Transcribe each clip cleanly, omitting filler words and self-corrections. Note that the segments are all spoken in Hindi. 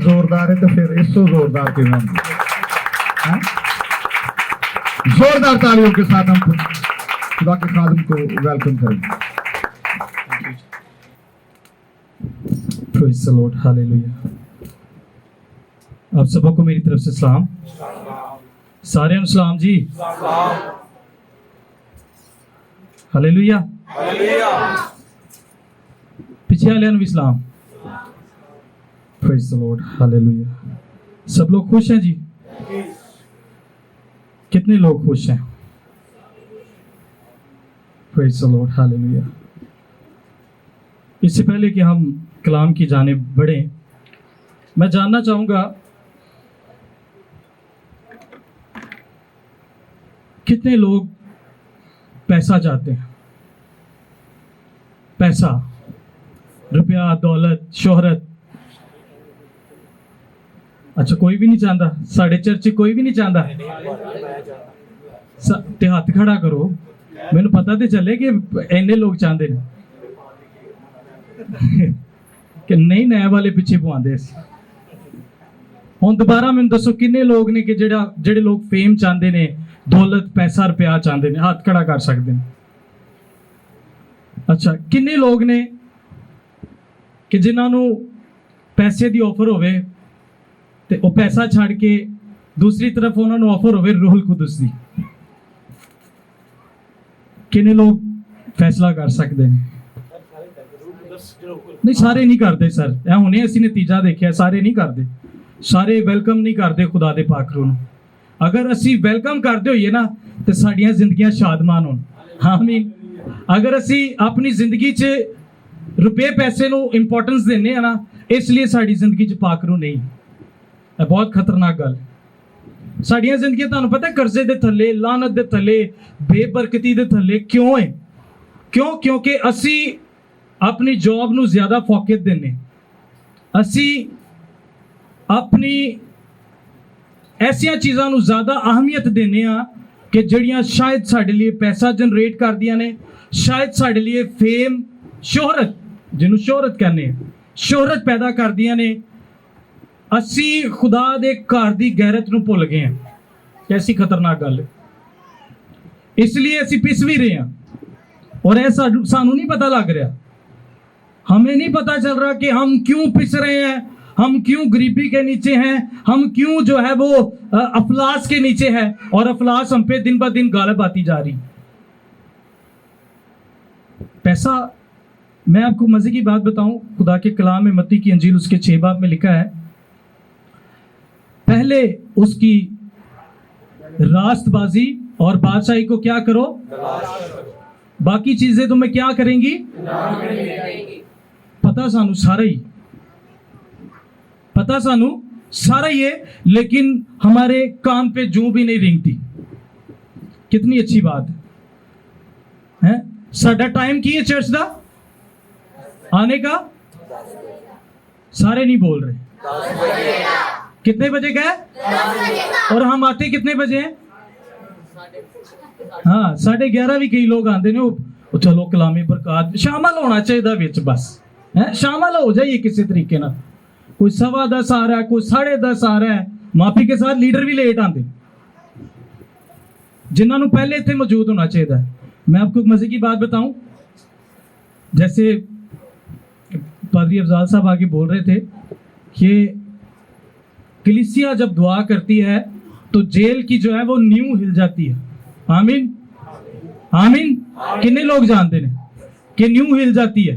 जोरदार है तो फिर इससे जोरदार क्यों होंगे? हाँ? जोरदार तालियों के साथ हम खुदा के खादिम को वेलकम करेंगे। Praise the Lord, hallelujah. आप सबको मेरी तरफ से सलाम। सारे सलाम जी, हालेलुया। पीछे वाले भी सलाम। Praise the Lord, hallelujah. सब लोग खुश हैं जी? कितने लोग खुश हैं? Praise the Lord, hallelujah. इससे पहले कि हम कलाम की जानिब बढ़ें, मैं जानना चाहूंगा कितने लोग पैसा चाहते हैं? पैसा, रुपया, दौलत, शोहरत। अच्छा, कोई भी नहीं चाहता? साढ़े चर्च कोई भी नहीं चाहता? ते हाथ खड़ा करो, मैंने पता तो चले कि इन्ने लोग चाहते हैं कि नहीं नए वाले पिछे पवांदे। हुण दोबारा मैंने दसो किन्ने लोग ने कि जेड़े लोग फेम चाहते ने, दौलत, पैसा, रुपया चाहते ने? हाथ खड़ा कर सकते हैं। अच्छा, किन्ने लोग ने कि जिन्होंने पैसे की ऑफर होवे ते वो पैसा छड़ के दूसरी तरफ उन्होंने ऑफर होवे रूहुल कुदस दी? किन्ने लोग फैसला कर सकते हैं? नहीं, सारे नहीं करते सर। हुणे असीं नतीजा देखिया, सारे नहीं करते। सारे वेलकम नहीं करते खुदा दे पाखरू नूं। अगर असी वेलकम करते होइए ना तो साडियां जिंदगियां शादमान होण। आमीन। अगर असी अपनी जिंदगी च रुपये पैसे नूं इंपॉर्टेंस देने हैं ना, इसलिए साडी जिंदगी च पाखरू नहीं। ये बहुत खतरनाक गल। साडियां जिंदगियां तुहानूं पता कर्जे दे थल्ले, लानत दे थल्ले, बेबरकती दे थल्ले क्यों है? क्यों? क्योंकि असी अपनी जॉब नूं ज्यादा फोकस देने, असी अपनी ऐसिया चीज़ों नूं ज्यादा अहमियत देने आ कि जड़ियां शायद साडे लिए पैसा जनरेट कर दियां ने, शायद साडे लिए फेम, शोहरत, जिन्हों शोहरत कहने, शोहरत पैदा कर दियां ने। असी खुदा दे घर दी गैरत नूं भुल गए हैं। कैसी खतरनाक गल है। इसलिए असी पिस भी रहे हैं और ऐसा सानू नहीं पता लग रहा, हमें नहीं पता चल रहा कि हम क्यों पिस रहे हैं, हम क्यों गरीबी के नीचे हैं, हम क्यों जो है वो अफलास के नीचे है, और अफलास हम पे दिन ब दिन गालिब आती जा रही। पैसा, मैं आपको मजे की बात बताऊं, खुदा के कलाम में मत्ती की अंजील उसके 6 बाब में लिखा है, पहले उसकी रास्तबाजी और बादशाही को क्या करो, बाकी चीजें तुम्हें क्या करेंगी? पता सानू सारा ही, पता सानू सारा ही है, लेकिन हमारे कान पे जूं भी नहीं रेंगती। कितनी अच्छी बात है। साडा टाइम की है चर्च दा आने का? सारे नहीं बोल रहे। कितने बजे का है? और हम आते कितने बजे हैं? हाँ, 11:30 भी कई लोग आते ने। वो चलो कलामी बरकत शामिल होना चाहिए विच, बस है शामिल हो जाइए किसी तरीके ना। कोई 10:15 आ रहा है, कोई 10:30 आ रहा है। माफी के साथ लीडर भी लेट आते, जिन्होंने पहले इतने मौजूद होना चाहिए। मैं आपको एक मजे की बात बताऊं, जैसे पादरी अफजाल साहब आगे बोल रहे थे कि कलीसिया जब दुआ करती है तो जेल की जो है वो नींव हिल जाती है। आमीन, आमीन। कितने लोग जानते हैं कि नींव हिल जाती है?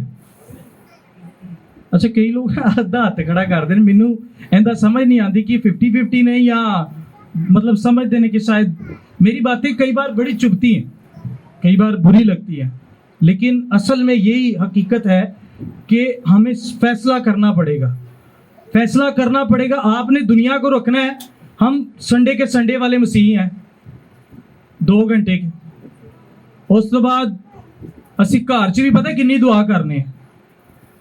अच्छा, कई लोग आधा हाथ खड़ा करते हैं। मैनू ऐसा समझ नहीं आती कि 50-50 ने, या मतलब समझते हैं कि शायद मेरी बातें कई बार बड़ी चुभती हैं, कई बार बुरी लगती है, लेकिन असल में यही हकीकत है कि हमें फैसला करना पड़ेगा, फैसला करना पड़ेगा। आपने दुनिया को रखना है। हम संडे के संडे वाले मसीही हैं, 2 घंटे के। उस तो बाद असी घर च भी पता कितनी दुआ करने हैं।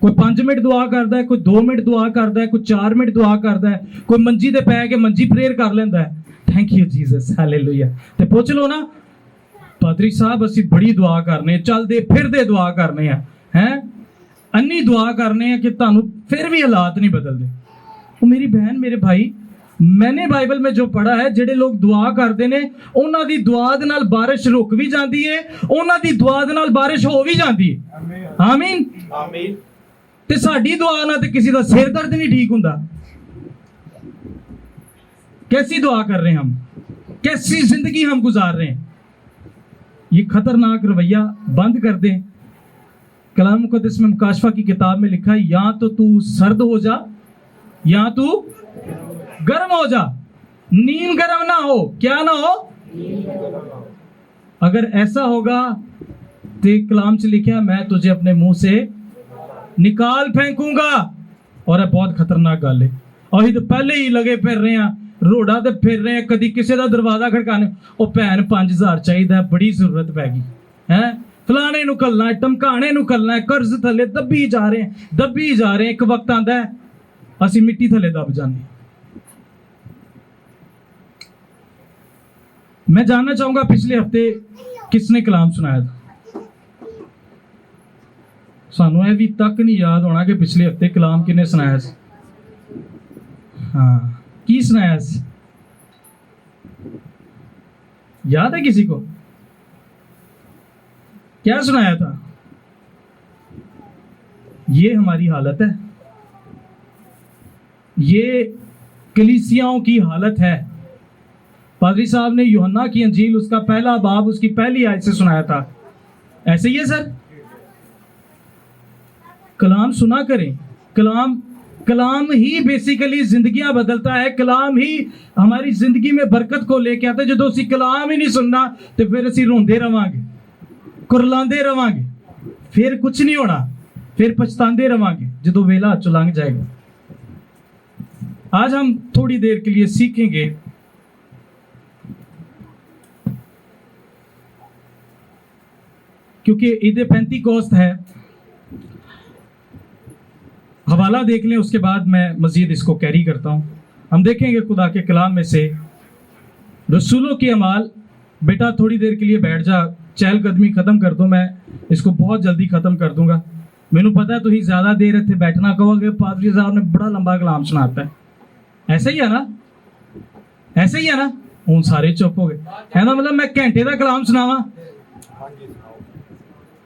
कोई 5 मिनट दुआ करता है, कोई 2 मिनट दुआ करता है, कोई 4 मिनट दुआ करता है, कोई मंजी ते पै के मंजी प्रेयर कर लेंदा है। Thank you Jesus, hallelujah. ते पूछ लो ना पादरी साहब, असी बड़ी दुआ करने, चलते फिरते दुआ करने हैं, अन्नी दुआ करने हैं कि तुहानू फिर भी हालात नहीं बदलते। ਉਹ ਮੇਰੀ ਬਹਿਨ ਮੇਰੇ ਭਾਈ, मैंने बाइबल में जो पढ़ा है, ਜਿਹੜੇ ਲੋਕ ਦੁਆ ਕਰਦੇ ਨੇ ਉਹਨਾਂ ਦੀ ਦੁਆ ਦੇ ਨਾਲ ਬਾਰਿਸ਼ ਰੁਕ ਵੀ ਜਾਂਦੀ ਹੈ, ਉਹਨਾਂ ਦੀ ਦੁਆ ਦੇ ਨਾਲ ਬਾਰਿਸ਼ ਹੋ ਵੀ ਜਾਂਦੀ ਹੈ। ਆਮੀਨ ਆਮੀਨ। ਤੇ ਸਾਡੀ ਦੁਆ ਨਾਲ ਤੇ ਕਿਸੇ ਦਾ ਸਿਰ ਦਰਦ ਨਹੀਂ ਠੀਕ ਹੁੰਦਾ। कैसी दुआ कर रहे हैं हम, कैसी जिंदगी हम गुजार रहे हैं। ये खतरनाक रवैया बंद कर दें। कलाम मुक़द्दस में मुकाशफा की किताब में लिखा है, या तो तू सर्द हो जा या तू गर्म हो जा, नीम गर्म ना हो। क्या ना हो? अगर ऐसा होगा तो कलाम से लिखा, मैं तुझे अपने मुंह से निकाल फेंकूंगा। और बहुत खतरनाक गल है। और तो पहले ही लगे फिर रहे हैं रोड़ा ते फिर रहे हैं, कदी किसी का दरवाजा खड़काने, ओ भैन 5000 चाहिए, बड़ी जरूरत पै गई है, फलाने नूं घल्लना है, धमकाने नूं घल्लना है, कर्ज थले दबी जा रहे हैं। एक वक्त आंदा है असीं मिट्टी थले दब जाने। मैं जानना चाहूंगा पिछले हफ्ते किसने कलाम सुनाया था। सानू ये भी तक नहीं याद होना कि पिछले हफ्ते कलाम किन्ने सुनाया सी। हाँ, की सुनाया सी? याद है किसी को? क्या सुनाया था? ये हमारी हालत है, ये कलीसियाओं की हालत है। पादरी साहब ने यूहन्ना की अंजील उसका पहला बाब उसकी पहली आयत से सुनाया था। ऐसे ही है सर। कलाम सुना करें। कलाम ही बेसिकली जिंदगियां बदलता है। कलाम ही हमारी जिंदगी में बरकत को लेके आता है। जो असी कलाम ही नहीं सुनना तो फिर असी रोंदे रवांगे, कुरलांदे रवांगे, फिर कुछ नहीं होना, फिर पछतांदे रवांगे जो वेला चो लंघ जाएगा। आज हम थोड़ी देर के लिए सीखेंगे क्योंकि ईद पेंतीकोस्त है। हवाला देख लें, उसके बाद मैं मजीद इसको कैरी करता हूं। हम देखेंगे खुदा के कलाम में से रसूलों के अमाल। बेटा थोड़ी देर के लिए बैठ जा, चहलकदमी खत्म कर दो, मैं इसको बहुत जल्दी खत्म कर दूंगा। मैनू पता है तुम ज्यादा देर इतने बैठना कहोगे, पादरी साहब ने बड़ा लंबा कलाम सुनाता है। ऐसा ही है ना? ऐसे ही है ना? हूँ सारे चुप हो गए है ना? मतलब मैं घंटे का कलाम सुनावा?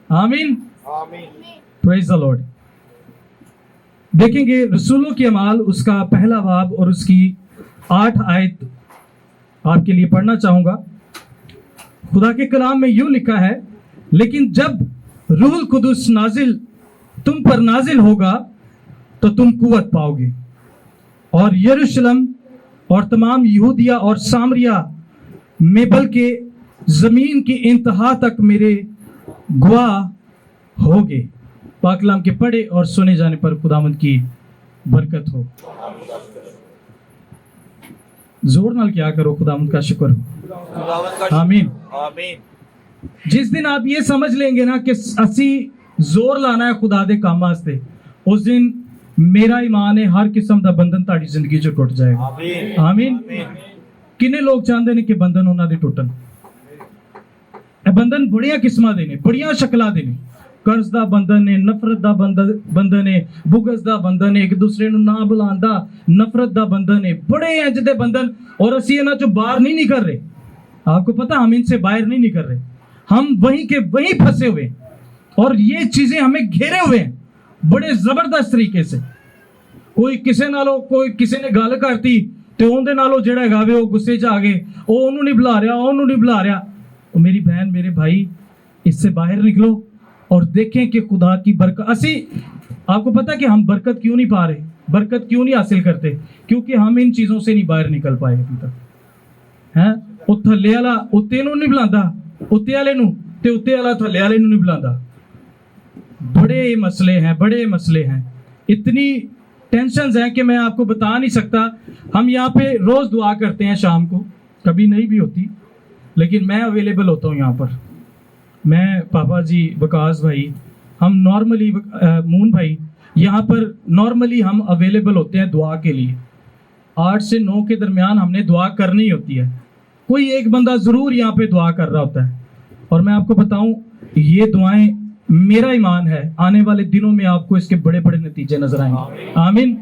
आमीन प्रेज द लॉर्ड। देखेंगे रसूलों के अमाल उसका पहला बाब और उसकी 8 आयत आपके लिए पढ़ना चाहूंगा। खुदा के कलाम में यूं लिखा है, लेकिन जब रूहुल कुदुस नाजिल तुम पर नाजिल होगा तो तुम कुव्वत पाओगे और यरूशलेम और तमाम यहूदिया और सामरिया में बल्कि जमीन की इंतहा तक मेरे गवाह होगे। पाक कलाम के पढ़े और सुने जाने पर खुदावंद की बरकत हो। जोर नाल क्या करो, खुदावंद का शुक्र हो। आमीन आमीन। जिस दिन आप ये समझ लेंगे ना कि असी जोर लाना है खुदा दे काम वास्ते, उस दिन मेरा ईमान है हर किस्म का बंधन ताड़ी जिंदगी चो टुट जाएगा। आमीन आमीन। किन्ने लोग चाहते हैं कि बंधन उन्होंने टुटन? बंधन बड़िया किस्मां दे ने, बड़िया शक्लां दे ने। कर्ज दा बंधन है, नफरत दा बंधन है, बुगज दा बंधन है, एक दूसरे नूं ना बुलाण दा नफरत दा बंधन है, बड़े इंज दे बंधन। और असी इन्हां चों बाहर नहीं निकल रहे। आपको पता, हम इनसे बाहर नहीं निकल रहे, हम वहीं के वहीं फंसे हुए और ये चीजें हमें घेरे हुए हैं बड़े जबरदस्त तरीके से। कोई किसी नालों कोई किसी ने गल करती तो उनके नालों जिहड़ा गावे वो गुस्से च आ गए, वो उन्होंने नहीं बुला रहा, उन्होंने नहीं बुला रहा। मेरी बहन मेरे भाई, इससे बाहर निकलो और देखें कि खुदा की बरकत। असी आपको पता कि हम बरकत क्यों नहीं पा रहे, बरकत क्यों नहीं हासिल करते? क्योंकि हम इन चीजों से नहीं बाहर निकल पाए अभी तक। हैं वो थल्ले वाला उत्ते नूं नहीं बुलांदा, उत्ते वाले नूं, ते उत्ते वाला थल्ले वाले नूं नहीं बुलांदा। बड़े मसले हैं, बड़े मसले हैं, इतनी टेंशन्स हैं कि मैं आपको बता नहीं सकता। हम यहाँ पे रोज दुआ करते हैं शाम को, कभी नहीं भी होती, लेकिन मैं अवेलेबल होता हूँ यहाँ पर। मैं, पापा जी, वकास भाई, हम नॉर्मली मून भाई, यहाँ पर नॉर्मली हम अवेलेबल होते हैं दुआ के लिए। 8 से 9 के दरमियान हमने दुआ करनी होती है। कोई एक बंदा ज़रूर यहाँ पे दुआ कर रहा होता है। और मैं आपको बताऊँ, ये दुआएं मेरा ईमान है आने वाले दिनों में आपको इसके बड़े बड़े नतीजे नजर आएंगे। आमीन।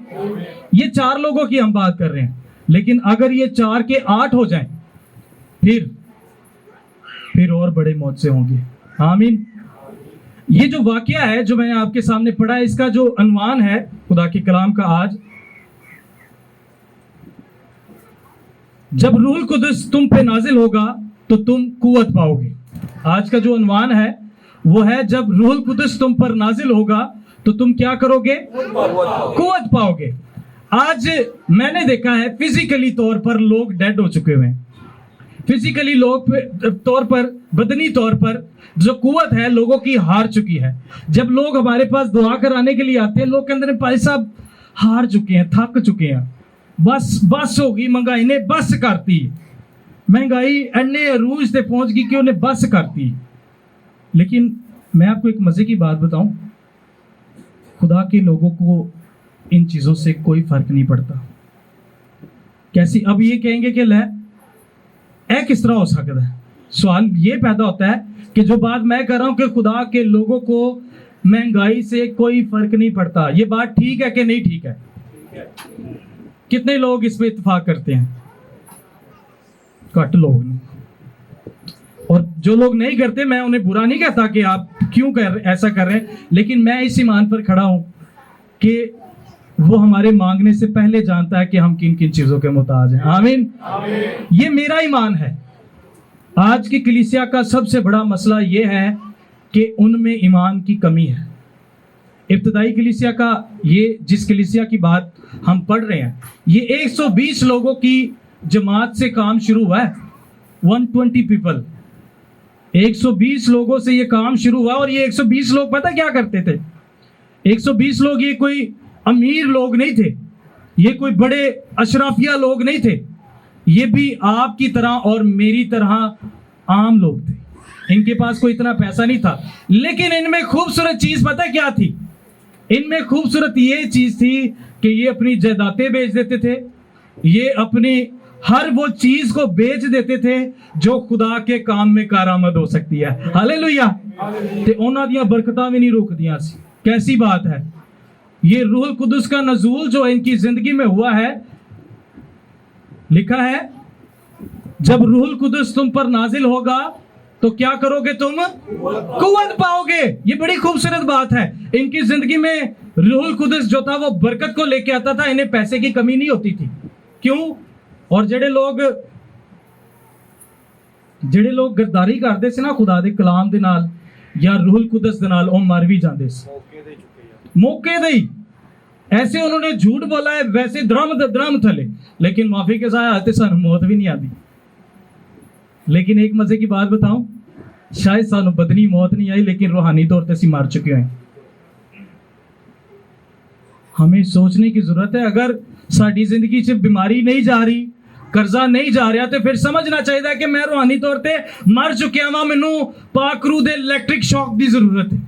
ये 4 लोगों की हम बात कर रहे हैं, लेकिन अगर ये 4 के 8 हो जाएं, फिर और बड़े मौजे होंगे। आमीन। ये जो वाकया है जो मैंने आपके सामने पढ़ा है, इसका जो अनवान है खुदा के कलाम का आज, जब रूहुल कुदस तुम पे नाजिल होगा तो तुम कुव्वत पाओगे। आज का जो अनवान है वो है, जब रूहुल कुदस तुम पर नाजिल होगा तो तुम क्या करोगे? कुव्वत पाओगे। आज मैंने देखा है फिजिकली तौर पर लोग डेड हो चुके हुए हैं। फिजिकली लोग तौर पर, बदनी तौर पर जो कुव्वत है लोगों की हार चुकी है। जब लोग हमारे पास दुआ कराने के लिए आते हैं, लोग के अंदर भाई साहब हार चुके हैं, थक चुके हैं, बस होगी, महंगाई ने बस करती, महंगाई अन्य अरूज से पहुंच गई कि उन्हें बस करती। लेकिन मैं आपको एक मजे की बात बताऊं, खुदा के लोगों को इन चीजों से कोई फर्क नहीं पड़ता। कैसी? अब ये कहेंगे कि ले ऐ किस तरह हो सकता है? सवाल ये पैदा होता है कि जो बात मैं कर रहा हूं कि खुदा के लोगों को महंगाई से कोई फर्क नहीं पड़ता, ये बात ठीक है कि नहीं ठीक है? कितने लोग इस पे इत्तेफाक करते हैं? घट लोग नहीं। और जो लोग नहीं करते, मैं उन्हें बुरा नहीं कहता कि आप क्यों ऐसा कर रहे हैं, लेकिन मैं इस ईमान पर खड़ा हूं कि वो हमारे मांगने से पहले जानता है कि हम किन किन चीजों के मुताज हैं। आमीन। ये मेरा ईमान है। आज की कलीसिया का सबसे बड़ा मसला ये है कि उनमें ईमान की कमी है। इब्तदाई कलीसिया का, ये जिस कलीसिया की बात हम पढ़ रहे हैं, ये 120 लोगों की जमात से काम शुरू हुआ है। 120 पीपल, 120 लोगों से ये काम शुरू हुआ। और ये 120 लोग पता क्या करते थे? 120 लोग ये कोई अमीर लोग नहीं थे, ये कोई बड़े अशराफिया लोग नहीं थे, ये भी आपकी तरह और मेरी तरह आम लोग थे। इनके पास कोई इतना पैसा नहीं था, लेकिन इनमें खूबसूरत चीज पता क्या थी? इनमें खूबसूरत ये चीज थी कि ये अपनी जायदादें बेच देते थे, ये अपनी हर वो चीज को बेच देते थे जो खुदा के काम में कारआमद हो सकती है। हालेलुया। ते उन्हां दियां बरकतां भी नहीं रुकदियां सी। कैसी बात है? ये रूहुल कुदस का नजूल जो इनकी जिंदगी में हुआ है, लिखा है जब रूहुल कुदस तुम पर नाजिल होगा तो क्या करोगे? तुम कुव्वत पाओगे। ये बड़ी खूबसूरत बात है। इनकी जिंदगी में रूहुल कुदस जो था वो बरकत को लेके आता था, इन्हें पैसे की कमी नहीं होती थी। क्यों? और जेड़े लोग गद्दारी करते से ना खुदा दे कलाम दे नाल या रूहुल कुदस दे नाल, ਉਹ मर भी जाते मौके दे ही। ऐसे उन्होंने झूठ बोला है, वैसे द्रम थले, लेकिन माफी के साथ आते सानू मौत भी नहीं आती। लेकिन एक मजे की बात बताऊं, शायद सानू बदनी मौत नहीं आई, लेकिन रूहानी तौर पर मार चुके हैं। हमें सोचने की जरूरत है, अगर साड़ी जिंदगी से बीमारी नहीं जा रही, कर्जा नहीं जा रहा, तो फिर समझना चाहिए कि मैं रूहानी तौर पर मर चुकिया वा, मैनू पाक रूह दे इलैक्ट्रिक शॉक की जरूरत है।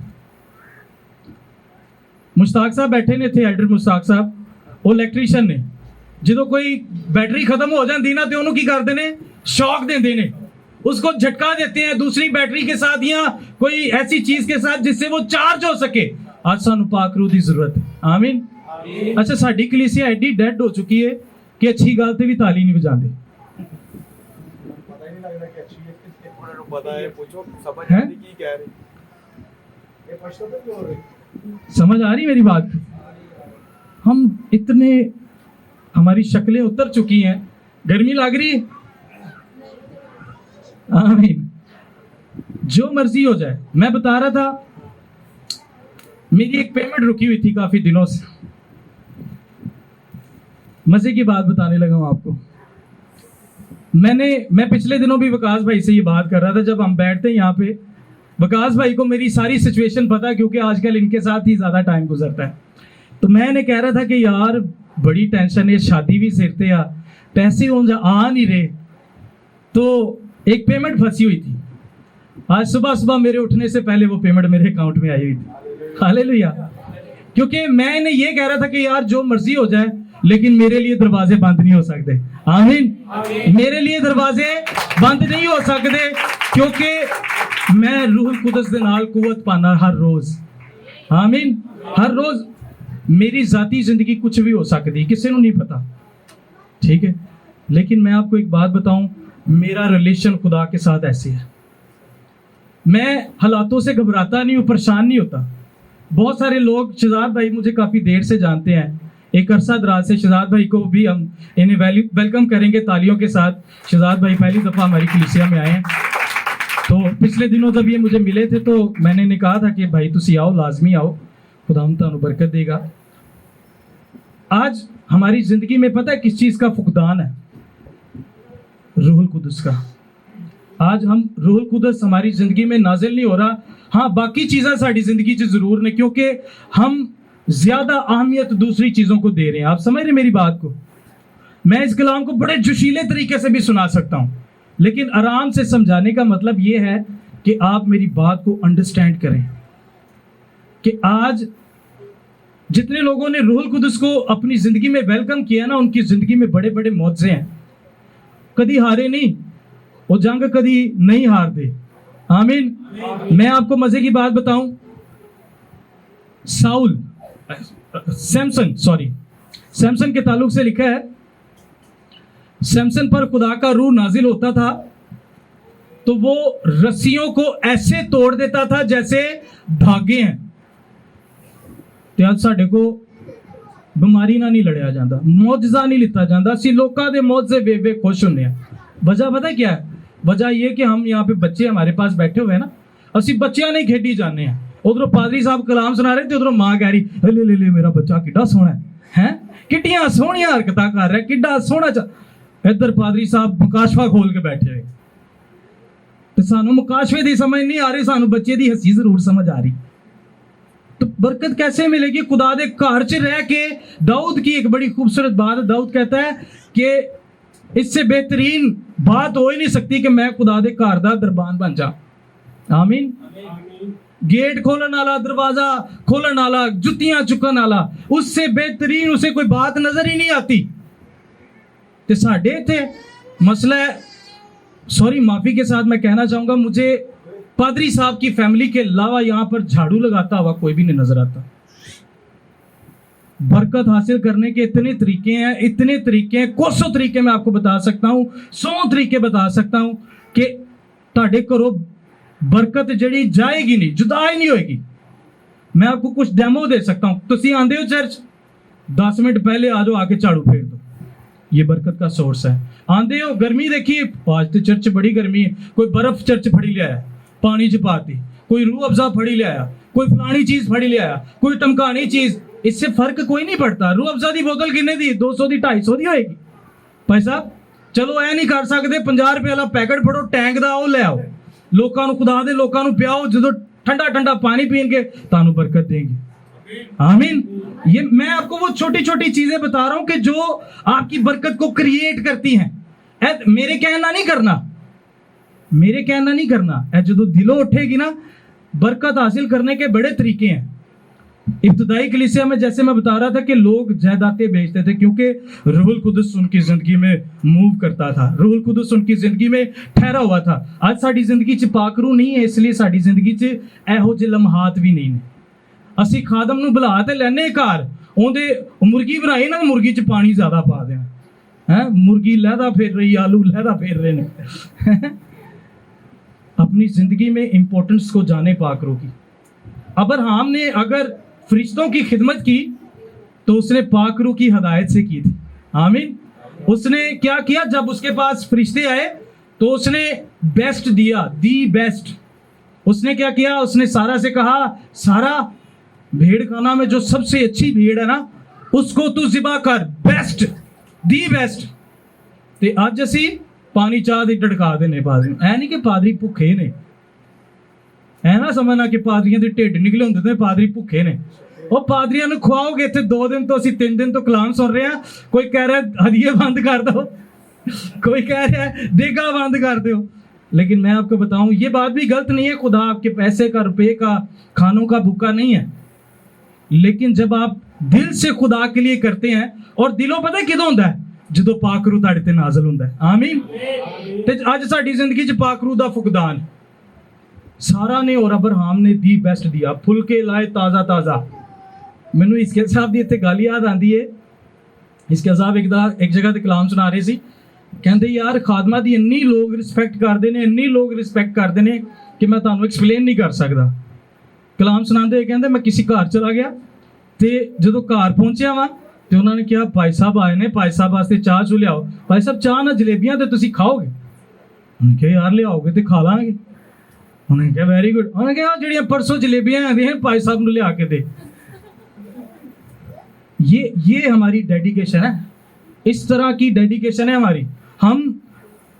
मुश्ताक साहब बैठे ने थे, एल्डर मुश्ताक साहब, वो इलैक्ट्रीशियन ने। जो कोई बैटरी खत्म हो जाती ना तो उन्होंने की करते ने? शॉक देते ने, उसको झटका देते हैं दूसरी बैटरी के साथ या कोई ऐसी चीज के साथ जिससे वो चार्ज हो सके। आज सानू पाक रूह की जरूरत है। आमीन। अच्छा, साडी कलीसिया एडी डेड हो चुकी है कि अच्छी गल ते भी ताली नहीं बजाते। समझ आ रही मेरी बात? हम इतने, हमारी शक्लें उतर चुकी हैं, गर्मी लग रही है। आमीन। जो मर्जी हो जाए। मैं बता रहा था, मेरी एक पेमेंट रुकी हुई थी काफी दिनों से। मजे की बात बताने लगा हूं आपको। मैं पिछले दिनों भी वकास भाई से ये बात कर रहा था, जब हम बैठते हैं यहाँ पे, वकास भाई को मेरी सारी सिचुएशन पता है क्योंकि आजकल इनके साथ ही ज्यादा टाइम गुजरता है। तो मैंने कह रहा था कि यार बड़ी टेंशन है, शादी भी सिर पे आ, पैसे आ नहीं रहे। तो एक पेमेंट फंसी हुई थी। आज सुबह सुबह मेरे उठने से पहले वो पेमेंट मेरे अकाउंट में आई हुई थी। हालेलुया। क्योंकि मैं इन्हें ये कह रहा था कि यार जो मर्जी हो जाए, लेकिन मेरे लिए दरवाजे बंद नहीं हो सकते। आमीन। मेरे लिए दरवाजे बंद नहीं हो सकते, क्योंकि मैं रूहुल कुदस दे नाल कुवत पाना हर रोज। आमीन। हर रोज मेरी जाती जिंदगी कुछ भी हो सकती, किसी को नहीं पता, ठीक है, लेकिन मैं आपको एक बात बताऊं, मेरा रिलेशन खुदा के साथ ऐसे है, मैं हालातों से घबराता नहीं हूं, परेशान नहीं होता। बहुत सारे लोग, शहजाद भाई मुझे काफी देर से जानते हैं, एक अरसा दराज से, शहजाद भाई को भी हम इन्हें वेलकम करेंगे तालियों के साथ। शहजाद भाई पहली दफा हमारी कलीसिया में आए हैं, तो पिछले दिनों जब ये मुझे मिले थे तो मैंने इन्हें कहा था कि भाई तुसी आओ, लाजमी आओ, खुदावंद तुहानू बरकत देगा। आज हमारी जिंदगी में पता है किस चीज का फुकदान है? रूहुल कुदस का। आज हम रूहुल कुदस हमारी जिंदगी में नाजिल नहीं हो रहा। हाँ, बाकी चीज़ें साड़ी जिंदगी च जरूर ने, क्योंकि हम ज्यादा अहमियत दूसरी चीजों को दे रहे हैं। आप समझ रहे मेरी बात को? मैं इस कलाम को बड़े जोशीले तरीके से भी सुना सकता हूं, लेकिन आराम से समझाने का मतलब यह है कि आप मेरी बात को अंडरस्टैंड करें कि आज जितने लोगों ने रूहुल कुदस को अपनी जिंदगी में वेलकम किया ना, उनकी जिंदगी में बड़े बड़े मौजे हैं। कभी हारे नहीं, वो जंग कभी नहीं हारते। आमीन। मैं आपको मजे की बात बताऊं, सैमसन के ताल्लुक से लिखा है, सैमसन पर खुदा का रूह नाजिल होता था तो वो रस्सियों को ऐसे तोड़ देता था जैसे धागे हैं। ते आज साडे को बीमारी ना नहीं लड़िया जाता, मौजजा नहीं लिता जाता, असि लोकां दे मौजे वे खुश होने हैं। वजह पता क्या है? वजह यह कि हम यहाँ पे बच्चे हमारे पास बैठे हुए हैं ना, असि बच्चियां नहीं खेडी जाने हैं। उधरों पादरी साहब कलाम सुना रहे थे, उधरों मां कह रही ले ले ले मेरा बच्चा किड्डा सोहना है, किड्डियां सोहनियां हरकतां कर रहा है, किड्डा सोहना। इधर पादरी साहब मुकाशवा खोल के बैठे हुए, तो सानू मुकाशवे की समझ नहीं आ रही, सानू बच्चे की हंसी जरूर समझ आ रही। तो बरकत कैसे मिलेगी? खुदा दे घर च रह के। दाऊद की एक बड़ी खूबसूरत बात, दाऊद कहता है कि इससे बेहतरीन बात हो ही नहीं सकती कि मैं खुदा दे घर दा दरबान बन जा। आमीन। गेट खोलन वाला, दरवाजा खोलन वाला, जुतियां चुकन वाला, उससे बेहतरीन उसे कोई बात नजर ही नहीं आती। ते साडे इत्थे मसला है, सॉरी माफी के साथ मैं कहना चाहूंगा, मुझे पादरी साहब की फैमिली के अलावा यहां पर झाड़ू लगाता हुआ कोई भी नहीं नजर आता। बरकत हासिल करने के इतने तरीके हैं, इतने तरीके हैं, कोसों तरीके मैं आपको बता सकता हूं, 100 तरीके बता सकता हूं कि ताड़े करो बरकत जड़ी जाएगी नहीं, जुदा ही नहीं होएगी। मैं आपको कुछ डेमो दे सकता हूं। तुसी आंदे हो चर्च, 10 मिनट पहले आ जाओ, आके झाड़ू फेर दो, ये बरकत का सोर्स है। आंदे हो, गर्मी देखिए, आज तो चर्च बड़ी गर्मी है, कोई बर्फ चर्च फड़ी ले आया, पानी च पाती, कोई रूह अफजा फड़ी ले आया, कोई फलानी चीज फड़ी ले आया, कोई टमकानी चीज, इससे फर्क कोई नहीं पड़ता। रूह अफजा की बोतल किन्ने दी? 200 की 250 की होएगी। भाई साहब चलो ऐ नहीं कर सकते, 50 रुपए वाला पैकेट फड़ो, टैंक दा ओ ले आओ, लोकां नूं खुदा दे लोकां नूं पियाओ, जो ठंडा ठंडा पानी पीएंगे तानू बरकत देंगे। आमीन। ये मैं आपको वो छोटी छोटी चीजें बता रहा हूं कि जो आपकी बरकत को क्रिएट करती हैं। मेरे कहना नहीं करना, मेरे कहना नहीं करना, जो दिलों उठेगी ना, बरकत हासिल करने के बड़े तरीके हैं। इब्तदाई कलीसिया में जैसे मैं बता रहा था कि लोग जायदातें बेचते थे, क्योंकि रूहुल कुदस उनकी जिंदगी में मूव करता था, रूहुल कुदस उनकी जिंदगी में ठहरा हुआ था। आज साड़ी जिंदगी च पाकरू नहीं है, इसलिए साड़ी जिंदगी च एहो जे लम्हात भी नहीं ने। असी खादम नूं बुला ते लैने घर, ओंदे मुर्गी बनाई ना, मुर्गी च पानी ज्यादा पा देना है, मुर्गी लहदा फिर रही, आलू लहदा फिर रहे ने। अपनी जिंदगी में इंपॉर्टेंस को जाने पाकरू की। अब्राहम ने अगर फरिश्तों की खिदमत की तो उसने पाकरू की हदायत से की थी। आमीन। उसने क्या किया? जब उसके पास फरिश्ते आए तो उसने बेस्ट दिया, दी बेस्ट। उसने क्या किया? उसने सारा से कहा, सारा भेड़ खाना में जो सबसे अच्छी भेड़ है ना, उसको तू ज़िबा कर, बेस्ट, दी बेस्ट। ते अज असी पानी चाह दी ढड़का देने पादरी। ऐ नहीं कि पादरी भुखे ने, है ना समझना कि पादरियां दे ढिड निकले होंदे ते पादरी भुखे ने। ਉਹ ਪਾਦਰੀਆਂ ਨੂੰ ਖਵਾਓਗੇ ਇੱਥੇ 2 दिन तो ਅਸੀਂ 3 दिन तो कलाम सुन रहे हैं। कोई कह रहा है हदिये बंद कर दो, कोई कह रहा है देगा बंद कर दो। लेकिन मैं आपको बताऊं, ये बात भी गलत नहीं है, खुदा आपके पैसे का, रुपए का, खानों का भूखा नहीं है। लेकिन जब आप दिल से खुदा के लिए करते हैं, और दिलों पता है किदों होंदा है? ਜਦੋਂ ਪਾਕਰੂ ਤੁਹਾਡੇ ਤੇ ਨਾਜ਼ਲ ਹੁੰਦਾ ਹੈ। ਆਮੀਨ। ਤੇ ਅੱਜ ਸਾਡੀ ਜ਼ਿੰਦਗੀ 'ਚ ਪਾਕਰੂ ਦਾ ਫੁਕਦਾਨ, सारा ने और अब्राहम ने दी बेस्ट दिया, फुलके लाए ताज़ा ताज़ा। मैनू इसके साहब की इतने गल याद आती है। इसके साहब एक जगह ते कलाम सुना रहे सी, कहते यार खादमा की इन्नी लोग रिस्पैक्ट करते हैं, इन्नी लोग रिस्पैक्ट करते हैं कि मैं तुहानू एक्सप्लेन नहीं कर सकता। कलाम सुनाते कहते मैं किसी घर चला गया, तो जो घर पहुंचया वा तो उन्होंने कहा भाई साहब आए ने, भाई साहब वास्ते चाह चू लियाओ। भाई साहब चाह ना जलेबियां तो तुसी खाओगे? उन्होंने कहा यार लियाओगे तो खा लांगे। उन्होंने कहा वेरी गुड। उन्होंने कहा जड़ियां परसों जलेबियां हैं भाई साहब ने लिया के दे। ये हमारी डेडिकेशन है, इस तरह की डेडिकेशन है हमारी। हम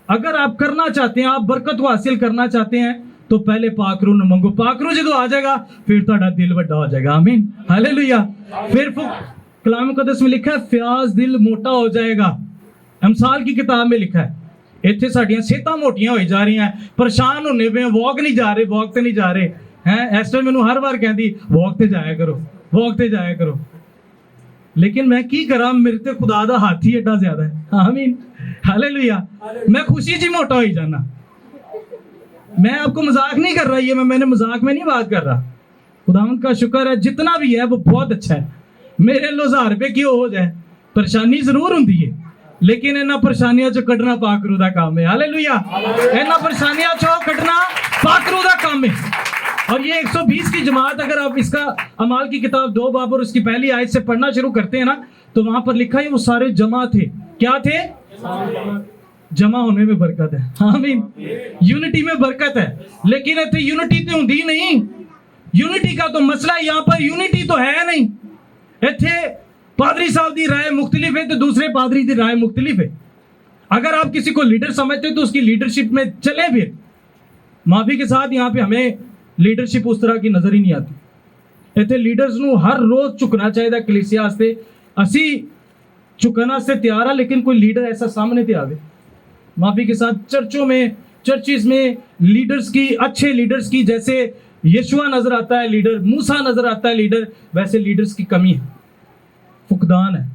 अगर आप करना चाहते हैं, आप बरकत को हासिल करना चाहते हैं, तो पहले पाकरू न मंगो। पाकरू जो आ जाएगा फिर ਤੁਹਾਡਾ दिल ਵੱਡਾ हो जाएगा। आमीन हालेलुया। फिर कलाम मुकद्दस में लिखा है फ्याज दिल मोटा हो जाएगा। अमसाल की किताब में लिखा है इतने साड़ियां सेहतां मोटियां हो जा रही हैं, परेशान होने पे वॉक नहीं जा रहे, वॉक ते नहीं जा रहे हैं। एस्टर मैनू हर बार कहती वॉक ते जाया करो, वॉक ते जाया करो, लेकिन मैं की करा, मेरे ते खुदा दा हाथ ही एडा ज्यादा है। आमीन हालेलुया। मैं खुशी जी मोटा हो जाना। मैं आपको मजाक नहीं कर रहा, ये मैंने मजाक में नहीं बात कर रहा। खुदावंद का शुक्र है जितना भी है वो बहुत अच्छा है। मेरे लो 1000 रुपए क्यों हो जाए, परेशानी जरूर होती है, लेकिन इन्हां परेशानियों चो कढ़ना पाकरू दा काम है। हालेलुया। इन्हां परेशानियों चो कढ़ना पाकरू दा काम है। और ये 120 की जमात, अगर आप इसका अमाल की किताब 2 बाब और उसकी पहली आयत से पढ़ना शुरू करते हैं ना, तो वहां पर लिखा है वो सारे जमा थे। क्या थे? जमा होने में बरकत है। आमीन। यूनिटी में बरकत है, लेकिन इतने यूनिटी तो होंदी नहीं। यूनिटी का तो मसला यहाँ पर यूनिटी तो है नहीं। इतने पादरी साहब की राय मुख्तलिफ है तो दूसरे पादरी की राय मुख्तलिफ है। अगर आप किसी को लीडर समझते हो तो उसकी लीडरशिप में चले। फिर माफी के साथ यहाँ पे हमें लीडरशिप उस तरह की नजर ही नहीं आती। इतने लीडर्स नू हर रोज झुकना चाहिए कलीसिया वास्ते। असी झुकना से तैयार है, लेकिन कोई लीडर ऐसा सामने ते आवे। माफी के साथ चर्चों में, चर्चिस में लीडर्स की, अच्छे लीडर्स की, जैसे यीशुआ नजर आता है लीडर, मूसा नजर आता है लीडर, वैसे लीडर्स की कमी है, फुकदान है।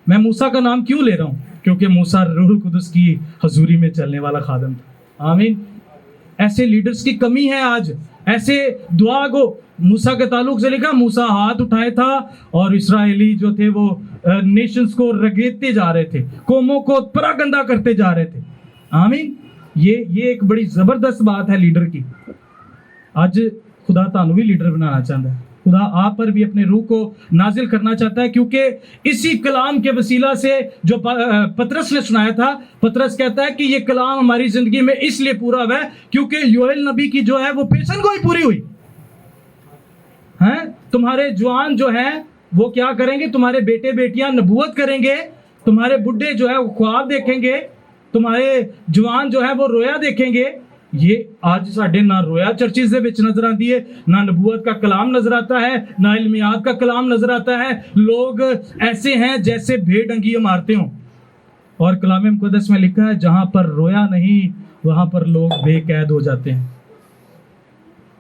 मैं मूसा का नाम क्यों ले रहा हूं? क्योंकि मूसा रूह कुदस की हजूरी में चलने वाला खादम था। आमीन। ऐसे लीडर्स की कमी है आज। ऐसे दुआ को मूसा के ताल्लुक से लिखा, मूसा हाथ उठाए था और इस्राएली जो थे वो नेशंस को रगेदते जा रहे थे, कौमों को परागंदा करते जा रहे थे। आमीन। ये एक बड़ी जबरदस्त बात है लीडर की। आज खुदा तानू भी लीडर बनाना चाहता है। खुदा आप पर भी अपने रूह को नाजिल करना चाहता है, क्योंकि इसी कलाम के वसीला से जो पतरस ने सुनाया था, पतरस कहता है कि ये कलाम हमारी जिंदगी में इसलिए पूरा हुआ है क्योंकि योएल नबी की जो है वो पेशन गोई पूरी हुई है। तुम्हारे जवान जो हैं वो क्या करेंगे? तुम्हारे बेटे बेटियां नबूवत करेंगे, तुम्हारे बुढ़े जो है वो ख्वाब देखेंगे, तुम्हारे जवान जो है वो रोया देखेंगे। ये आज साढ़े ना रोया चर्चिस दे विच नजर आती है, ना नबूवत का कलाम नजर आता है, ना इल्मियात का कलाम नजर आता है। लोग ऐसे हैं जैसे भेड़ डंगी मारते हों। और कलाम मुकद्दस में लिखा है जहां पर रोया नहीं वहां पर लोग बेकैद हो जाते हैं।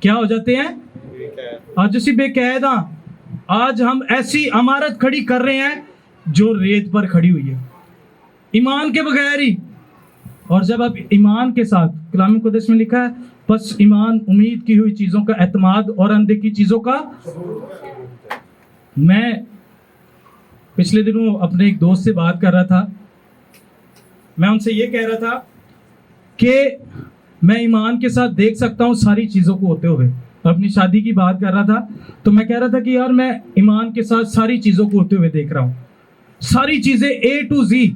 क्या हो जाते हैं? आज उसी बेकैद। आज हम ऐसी इमारत खड़ी कर रहे हैं जो रेत पर खड़ी हुई है, ईमान के बगैर ही। और जब आप ईमान के साथ, कलाम मुकद्दस में लिखा है बस ईमान उम्मीद की हुई चीजों का एतमाद और अनदेखी चीजों का। मैं पिछले दिनों अपने एक दोस्त से बात कर रहा था। मैं उनसे ये कह रहा था कि मैं ईमान के साथ देख सकता हूं सारी चीजों को होते हुए। अपनी शादी की बात कर रहा था तो मैं कह रहा था कि यार मैं ईमान के साथ सारी चीजों को होते हुए देख रहा हूं, सारी चीजें A to Z।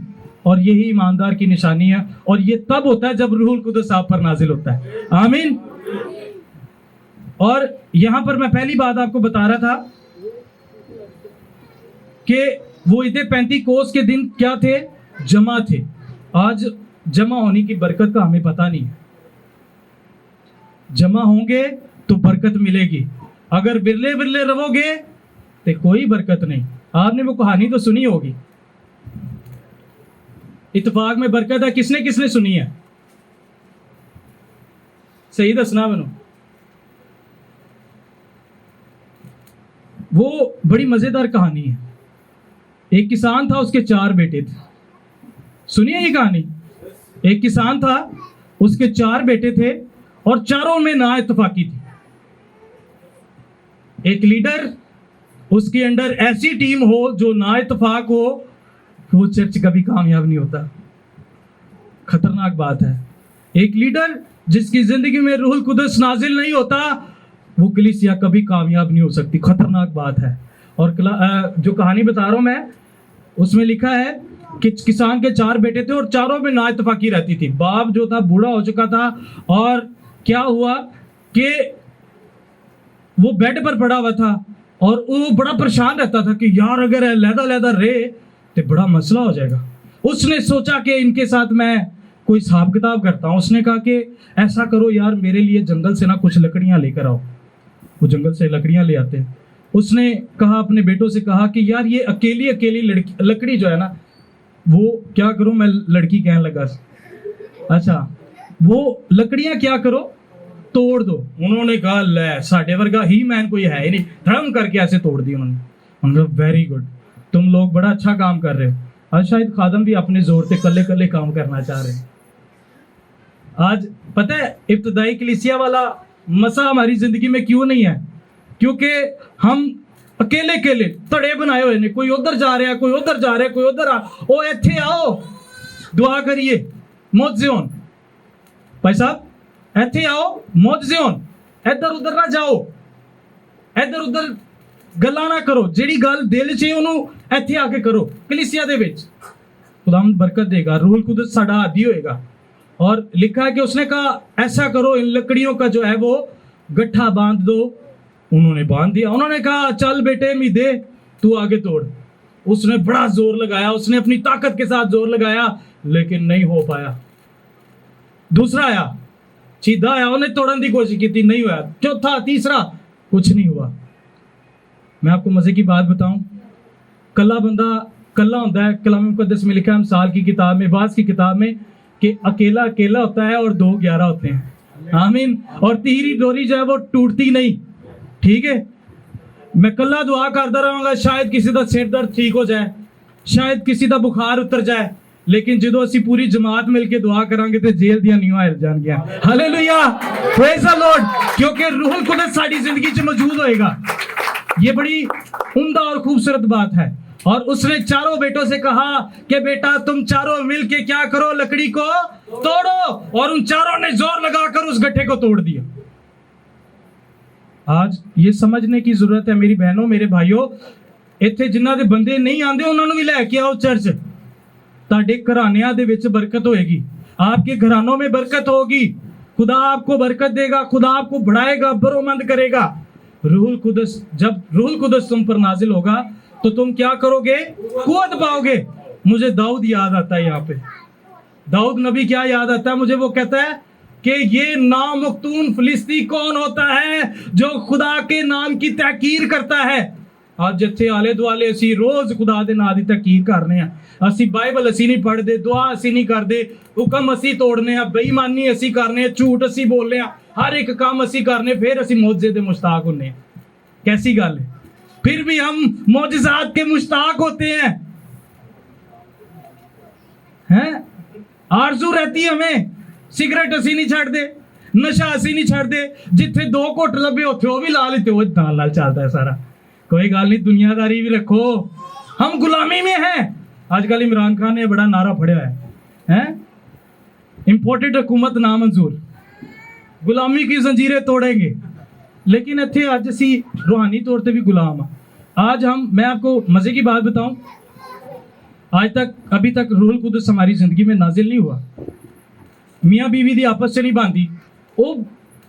और यही ईमानदार की निशानी है। और ये तब होता है जब रूहुल कुदस आप पर नाजिल होता है। आमीन। और यहां पर मैं पहली बात आपको बता रहा था कि वो इतने 35 कोस के दिन क्या थे? जमा थे। आज जमा होने की बरकत का हमें पता नहीं है। जमा होंगे तो बरकत मिलेगी, अगर बिरले बिरले रहोगे तो कोई बरकत नहीं। आपने वो कहानी तो सुनी होगी, इत्तेफाक में बरकत है। किसने किसने सुनी है? सही दसना बनो। वो बड़ी मजेदार कहानी है। एक किसान था, उसके 4 बेटे थे। सुनिए ये कहानी। एक किसान था, उसके 4 बेटे थे और चारों में ना इत्तफाकी थी। एक लीडर, उसके अंडर ऐसी टीम हो जो ना इत्तफाक हो, वो चर्च कभी कामयाब नहीं होता। खतरनाक बात है। एक लीडर जिसकी जिंदगी में रूहुल कुदस नाजिल नहीं होता, वो कलीसिया कभी कामयाब नहीं हो सकती। खतरनाक बात है। और जो कहानी बता रहा हूं मैं, उसमें लिखा है कि किसान के 4 बेटे थे और चारों में ना इत्तफाकी रहती थी। बाप जो था बूढ़ा हो चुका था, और क्या हुआ कि वो बेड पर पड़ा हुआ था और वो बड़ा परेशान रहता था कि यार अगर लहदा रहे तो बड़ा मसला हो जाएगा। उसने सोचा कि इनके साथ मैं कोई हिसाब किताब करता हूँ। उसने कहा कि ऐसा करो यार, मेरे लिए जंगल से ना कुछ लकड़ियां लेकर आओ। वो जंगल से लकड़ियां ले आते। उसने कहा, अपने बेटों से कहा कि यार ये अकेली लकड़ी जो है ना, वो क्या करूं, मैं लड़की कहने लगा, अच्छा वो लकड़ियां क्या करो, तोड़ दो। उन्होंने कहा ले, साढ़े वर्गा ही मैन कोई है ही नहीं, धड़म करके ऐसे तोड़ दी उन्होंने। वेरी गुड, तुम लोग बड़ा अच्छा काम कर रहे हो। आज शायद खादम भी अपने जोर से कल्ले कल्ले काम करना चाह रहे हैं। आज पता है इब्तदाई कलीसिया वाला मसा हमारी जिंदगी में क्यों नहीं है? क्योंकि हम अकेले तड़े बनाए हुए ने, कोई उधर जा रहा है, कोई उधर जा रहा है, कोई उधर ओ इत्थे आओ, दुआ करिए मोज़ेओन। भाई साहब इत्थे आओ मोज़ेओन, इधर उधर ना जाओ, इधर उधर गल्लां ना करो। ਜਿਹੜੀ ਗੱਲ ਦਿਲ 'ਚ ਉਹਨੂੰ ਇੱਥੇ ਆ ਕੇ करो कलीसिया ਦੇ ਵਿੱਚ। खुदावंद बरकत देगा, रूहुल कुदस साडा आदि होएगा। और लिखा है कि उसने कहा ऐसा करो, इन लकड़ियों का जो है वो गट्ठा बांध दो। उन्होंने बांध दिया। उन्होंने कहा चल बेटे मीदे तू आगे तोड़। उसने बड़ा जोर लगाया, उसने अपनी ताकत के साथ जोर लगाया, लेकिन नहीं हो पाया। दूसरा आया, सीधा आया, उन्हें तोड़ने की कोशिश की थी, नहीं हुआ। चौथा, तीसरा, कुछ नहीं हुआ। मैं आपको मजे की बात बताऊं, कल्ला बंदा कल्ला होता है। कलाम मुकद्दस में लिखा है, मिसाल की किताब में, बास की किताब में, कि अकेला अकेला होता है और 2 11 होते हैं। आमीन। और तीसरी डोरी जो है वो टूटती नहीं। ठीक है, मैं कल्ला दुआ करता रहूंगा, शायद किसी का सिर दर्द ठीक हो जाए, शायद किसी का बुखार उतर जाए, लेकिन जो ਅਸੀਂ पूरी जमात मिलके दुआ करांगे तो जेल ਦੀਆਂ ਨੀਵਾਂ ਹਿਲ ਜਾਣਗੀਆਂ। Hallelujah, praise the Lord. क्योंकि रूहुल कुदस साडी जिंदगी च मौजूद होएगा। ये बड़ी उम्दा और खूबसूरत बात है। और उसने चारों बेटों से कहा कि बेटा तुम चारों मिलके क्या करो, लकड़ी को तोड़ो। और उन चारों ने जोर लगाकर उस गट्ठे को तोड़ दिया। आज ये समझने की जरूरत है मेरी बहनों, मेरे भाइयों, इत्थे जिन्हां दे बंदे नहीं आंदे उन्हां नूं भी लैके आओ चर्च। ताडे घरानियां दे विच बरकत होएगी, आपके घरानों में बरकत होगी। खुदा आपको बरकत देगा, खुदा आपको बढ़ाएगा, बरोमंद करेगा। रूहुल कुदस, जब रूहुल कुदस तुम पर नाजिल होगा तो तुम क्या करोगे? कुव्वत पाओगे। मुझे दाऊद याद आता है। यहाँ पे दाऊद नबी क्या याद आता है मुझे? वो कहता है कि ये नामख्तून फिलिस्ती कौन होता है जो खुदा के नाम की तहकीर करता है। आज जिथे आले दुआले असी रोज खुदा दे नाम की तहकीर करने हैं। असी बाइबल असी नहीं पढ़ते, दुआ असी नहीं करते, हुक्म असी तोड़ने हैं, बेईमानी असी करने हैं, झूठ असी बोलने हैं, हर एक काम असी करने, फिर असी मौजे दे मुश्ताक होने हैं। कैसी गल है? फिर भी हम मौजज़ात के मुश्ताक होते हैं। आरज़ू रहती है हमें, सिगरेट असी नहीं छाड़ते, नशा असी नहीं छाड़ते, जिथे 2 घुट लभे उथे वो भी ला लेते, वो नाल नाल चलता है सारा। कोई गल नहीं, दुनियादारी भी रखो, हम गुलामी में हैं। आजकल इमरान खान ने बड़ा नारा फड़िया है, इंपोर्टेड हुकूमत नामंजूर, गुलामी की जंजीरें तोड़ेंगे। लेकिन इत्थे अज असी रूहानी तौर पर भी गुलाम हाँ। आज मैं आपको मजे की बात बताऊं, आज तक अभी तक रूहुल कुदस हमारी जिंदगी में नाजिल नहीं हुआ। मियाँ बीवी दी आपस से नहीं बांधी। वो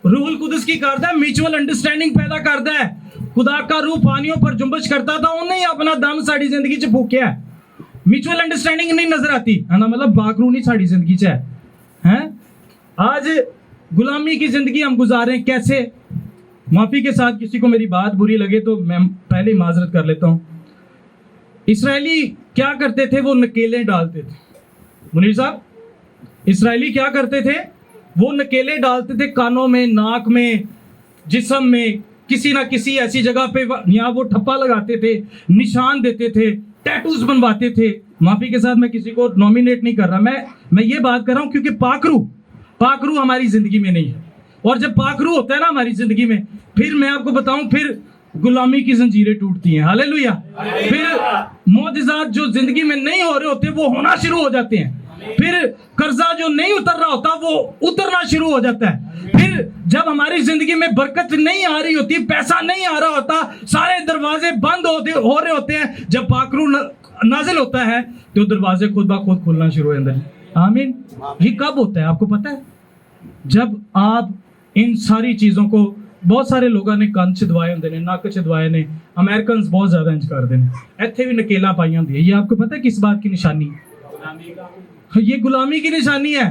रूहुल कुदस की करता है, म्यूचुअल अंडरस्टैंडिंग पैदा करता है। खुदा का रूह पानियों पर जुम्बश करता था, उन्हें ही अपना दम साड़ी जिंदगी च फूकिया है। म्यूचुअल अंडरस्टैंडिंग नहीं नजर आती है ना, मतलब बाकरू नहीं साड़ी जिंदगी च है। आज गुलामी की जिंदगी हम गुजारे कैसे? माफी के साथ, किसी को मेरी बात बुरी लगे तो मैं पहले ही माजरत कर लेता हूं। इसराइली क्या करते थे? वो नकेले डालते थे। मुनीर साहब, इसराइली क्या करते थे? वो नकेले डालते थे कानों में, नाक में, जिस्म में, किसी ना किसी ऐसी जगह पे यहाँ वो ठप्पा लगाते थे, निशान देते थे, टैटूज बनवाते थे। माफी के साथ मैं किसी को नॉमिनेट नहीं कर रहा, मैं ये बात कर रहा हूं क्योंकि पाकरू हमारी जिंदगी में नहीं है। और जब पाक रूह होता है ना हमारी जिंदगी में, फिर मैं आपको बताऊं, फिर गुलामी की जंजीरें टूटती हैं। हालेलुया। फिर मौजज़ात जो जिंदगी में नहीं हो रहे होते वो होना शुरू हो जाते हैं। फिर कर्जा जो नहीं उतर रहा होता वो उतरना शुरू हो जाता है। फिर जब हमारी जिंदगी में बरकत नहीं आ रही होती, पैसा नहीं आ रहा होता, सारे दरवाजे बंद हो रहे होते हैं, जब पाक रूह नाजिल होता है तो दरवाजे खुद ब खुद खुलना शुरू हो जाते हैं। आमीन। ये कब होता है आपको पता है? जब आप इन सारी चीजों को, बहुत सारे लोगों ने कंन च दवाए होंगे ने, नक च दवाए ने, अमेरिकन बहुत ज्यादा इंज करते हैं, इत्थे भी नकेला पाई होंगी है। ये आपको पता है किस बात की निशानी? ये गुलामी की निशानी है।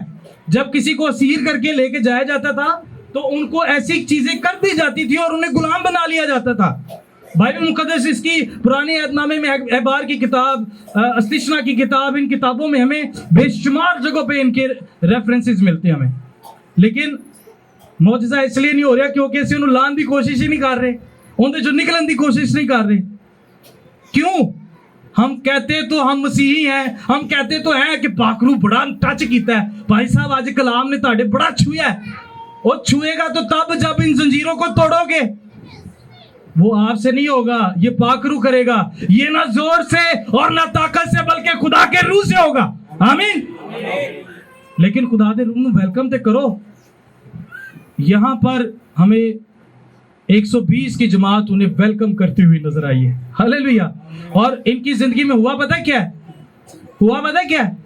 जब किसी को असीर करके लेके जाया जाता था तो उनको ऐसी चीजें कर दी जाती थी और उन्हें गुलाम बना लिया जाता था। बाइबल मुकद्दस इसकी पुराने अहदनामे में, एहबार की किताब, अस्तिशना की किताब, इन किताबों में हमें बेशुमार जगहों पे इनके रेफरेंसेस मिलते हैं हमें। लेकिन मौजज़ा इसलिए नहीं हो रहा क्योंकि ਅਸੀਂ ਉਹਨੂੰ ਲਾਣ ਦੀ कोशिश ही नहीं कर रहे, ਉਹਦੇ चो निकलने की कोशिश नहीं कर रहे। क्यों? हम कहते तो हम मसीही हैं, हम कहते तो हैं कि पाक रूह बड़ा टच किया है। भाई साहब आज कलाम ने ताड़े बड़ा छुआ है। वो छुएगा तो तब जब इन जंजीरों को तोड़ोगे। वो आपसे नहीं होगा, ये पाक रूह करेगा। ये ना जोर से और ना ताकत से बल्कि खुदा के रूह से होगा। आमीन। लेकिन खुदा के रूह में वेलकम तो करो। यहां पर हमें 120 की जमात उन्हें वेलकम करती हुई नजर आई है। हालेलुया। और इनकी जिंदगी में हुआ पता क्या है? हुआ पता क्या है?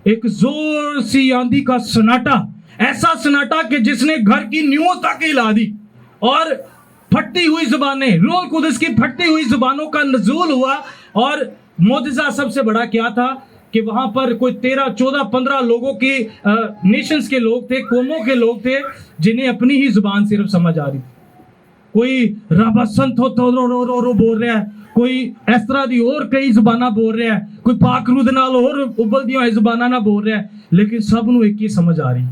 एक जोर सी आंधी का सन्नाटा, ऐसा सन्नाटा कि जिसने घर की नींवों तक हिला दी, और फटती हुई जुबानें, रूह कुदस की फटती हुई जुबानों का नज़ूल हुआ। और मौजज़ा सबसे बड़ा क्या था कि वहां पर कोई 13, 14, 15 लोगों के नेशंस के लोग थे, कौमों के लोग थे, जिन्हें अपनी ही जुबान सिर्फ समझ आ रही। कोई रबा संत हो तो रो बोल रहा है, कोई इस तरह दी और कई जुबाना बोल रहा है, कोई पाक रूह दे नाल और उबलदी हुई जुबाना ना बोल रहा है, लेकिन सब नूं एक ही समझ आ रही।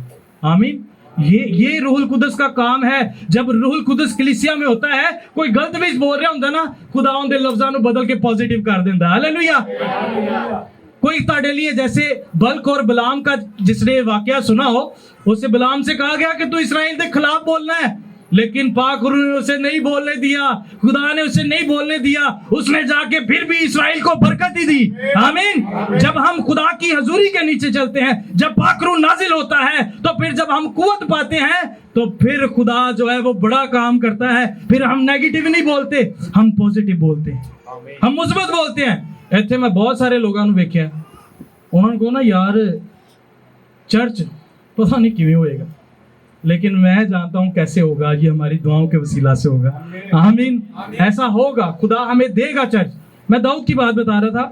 आमीन। ये रूहुल कुदस का काम है। जब रूहुल कुदस कलीसिया में होता है, कोई गलत भी बोल रहा होंदा ना, खुदा उनके लफ्ज़ां नूं बदल के पॉजिटिव कर देंदा। हालेलुया। कोई ताड़े लिए जैसे बल्क और बलाम का जिसने वाकया सुना हो, उसे बलाम से कहा गया कि तू इस्राएल के खिलाफ बोलना है, लेकिन पाक रूह ने उसे नहीं बोलने दिया, खुदा ने उसे नहीं बोलने दिया। उसने जाके फिर भी इस्राएल को बरकत ही दी। आमीन। जब हम खुदा की हजूरी के नीचे चलते हैं, जब पाक रूह नाजिल होता है, तो फिर जब हम कुव्वत पाते हैं, तो फिर खुदा जो है वो बड़ा काम करता है। फिर हम नेगेटिव नहीं बोलते, हम पॉजिटिव बोलते हैं, हम मुस्बत बोलते हैं। ਇੱਥੇ मैं बहुत सारे लोगों ਨੂੰ ਵੇਖਿਆ, ਉਹਨਾਂ ਨੂੰ ਕਹੋ ना यार चर्च पता नहीं किवें होएगा, लेकिन मैं जानता हूं कैसे होगा। ये हमारी दुआओं के वसीला से होगा। आमीन। ऐसा होगा, खुदा हमें देगा चर्च। मैं दाऊद की बात बता रहा था।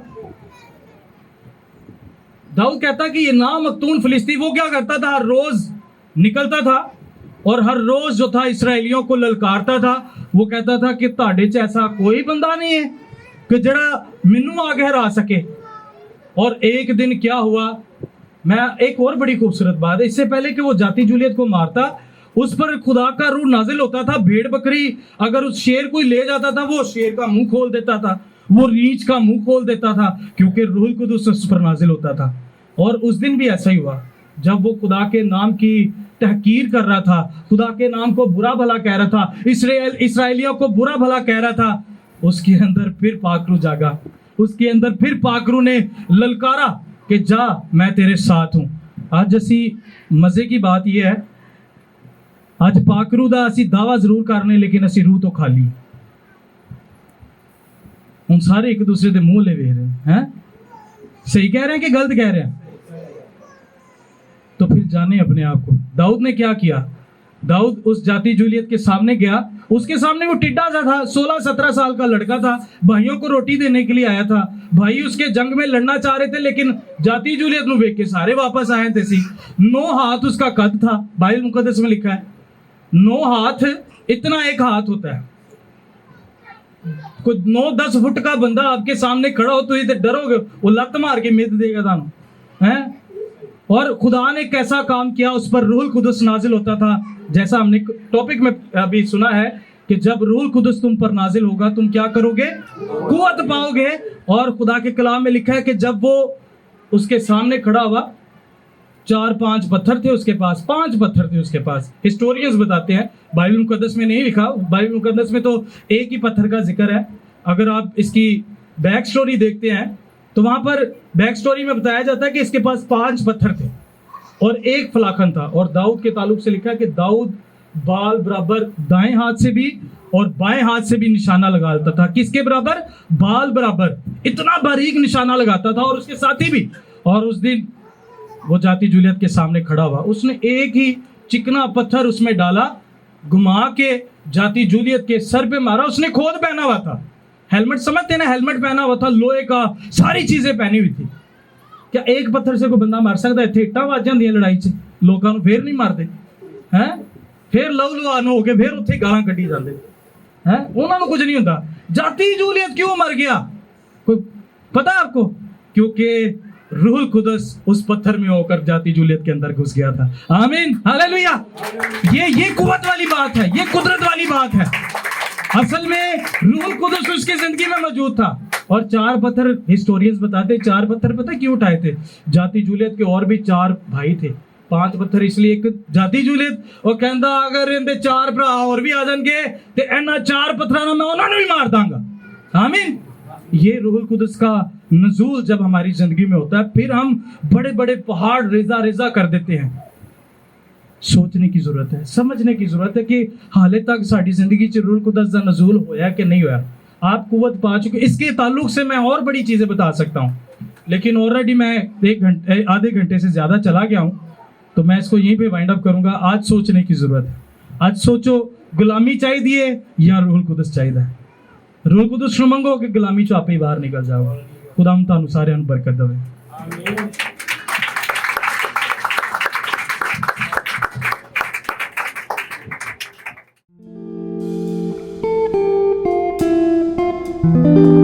दाऊद कहता कि ये नामकतून फिलिस्ती वो क्या करता था, हर रोज निकलता था और हर रोज जो था इसराइलियों को ललकारता था। वो कहता था कि ताड़े च ऐसा कोई बंदा नहीं है कि जड़ा मिनू आगे हरा सके। और एक दिन क्या हुआ, मैं एक और बड़ी खूबसूरत बात है, इससे पहले कि वो जाती जूलियत को मारता, उस पर खुदा का रूह नाजिल होता था। भेड़ बकरी अगर उस शेर को ले जाता था, वो शेर का मुंह खोल देता था, वो रीछ का मुंह खोल देता था, क्योंकि रूह कुदस उस पर नाजिल होता था। और उस दिन भी ऐसा ही हुआ, जब वो खुदा के नाम की तहकीर कर रहा था, खुदा के नाम को बुरा भला कह रहा था, इसराइलियों को बुरा भला कह रहा था, उसके अंदर फिर पाकरू जागा। उसके अंदर फिर पाकरू ने ललकारा कि जा मैं तेरे साथ हूं। आज असी मजे की बात यह है, आज पाकरू दा असी दावा जरूर करने, लेकिन असी रूह तो खाली। हम सारे एक दूसरे के मुंह ले वेख रहे हैं, सही कह रहे हैं कि गलत कह रहे हैं? तो फिर जाने अपने आप को। दाऊद ने क्या किया? दाऊद उस जाती जूलियत के सामने गया। उसके सामने वो टिड्डा सा था, 16-17 साल का लड़का था, भाइयों को रोटी देने के लिए आया था। भाई उसके जंग में लड़ना चाह रहे थे, लेकिन जाती जूलियत ਨੂੰ ਵੇਖ के सारे वापस आए थे। 9 हाथ उसका कद था। बाइबल मुकद्दस में लिखा है 9 हाथ, इतना एक हाथ होता है। कोई 9-10 फुट का बंदा आपके सामने खड़ा हो तो ये डरोगे, वो लत मार के मित देगा थानू है। और खुदा ने कैसा काम किया, उस पर रूहुल कुदस नाजिल होता था। जैसा हमने टॉपिक में अभी सुना है कि जब रूहुल कुदस तुम पर नाजिल होगा, तुम क्या करोगे? कुव्वत पाओगे। और खुदा के कलाम में लिखा है कि जब वो उसके सामने खड़ा हुआ 4-5 पत्थर थे उसके पास, 5 पत्थर थे उसके पास। हिस्टोरियंस बताते हैं, बाइबल मुकद्दस में नहीं लिखा, बाइबल मुकद्दस में तो एक ही पत्थर का जिक्र है। अगर आप इसकी बैक स्टोरी देखते हैं तो वहां पर बैक स्टोरी में बताया जाता है कि इसके पास 5 पत्थर थे और एक फलाखन था। और दाऊद के ताल्लुक से लिखा है कि दाऊद बाल बराबर दाएं हाथ से भी और बाएं हाथ से भी निशाना लगाता था। किसके बराबर? बाल बराबर, इतना बारीक निशाना लगाता था। और उसके साथी भी। और उस दिन वो जाति जूलियत के सामने खड़ा हुआ, उसने एक ही चिकना पत्थर उसमें डाला, घुमा के जाति जूलियत के सर पे मारा। उसने खोद पहना हुआ था, हेलमेट समझते ना, हेलमेट पहना हुआ था, लोहे का, सारी चीजें पहनी हुई थी। क्या एक पत्थर से कोई बंदा मार सकता है? इत्थे इट्टां वज जांदियां लड़ाई च, लोकां नूं फिर नहीं मारदे हैं, फिर लहू लुहान हो के फिर उत्थे गालां कड्ढी जांदे हैं, उन्हां नूं कुछ नहीं हुंदा। जाति जूलियत क्यों मर गया? कोई पता है आपको? क्योंकि रूहुल कुदस उस पत्थर में होकर जाति जूलियत के अंदर घुस गया था। आमीन, हालेलुया। ये कुव्वत वाली बात है, ये कुदरत वाली बात है। असल में रूहुल कुदस उसकी जिंदगी में मौजूद था। और 4 पत्थर, हिस्टोरियंस बताते 4 पत्थर पता क्यों उठाए थे? जाति जूलियत के और भी 4 भाई थे, 5 पत्थर इसलिए एक जाति जूलियत। और कहता अगर इनके 4 भरा और भी आ जाएंगे तो इन्हां 4 पत्थरां नाल मैं उन्होंने भी मार दांगा। आमीन। ये रूहुल कुदस का नजूल जब हमारी जिंदगी में होता है, फिर हम बड़े बड़े पहाड़ रेजा रेजा कर देते हैं। सोचने की जरूरत है, समझने की जरूरत है कि हाले तक साड़ी जिंदगी च रूहुल कुदस का नजूल होया कि नहीं होया। आप कुव्वत पा चुके। इसके ताल्लुक से मैं और बड़ी चीजें बता सकता हूँ, लेकिन ऑलरेडी मैं आधे घंटे से ज्यादा चला गया हूँ, तो मैं इसको यहीं पे वाइंड अप करूंगा। आज सोचने की जरूरत है। आज सोचो, गुलामी चाहिए या रूहुल कुदस चाहिए? रूहुल कुदस नूं मंगो कि गुलामी चों आपे ही बाहर निकल जाओ। खुदा तुहानूं सारिआं नूं बरकत देवे। आमीन।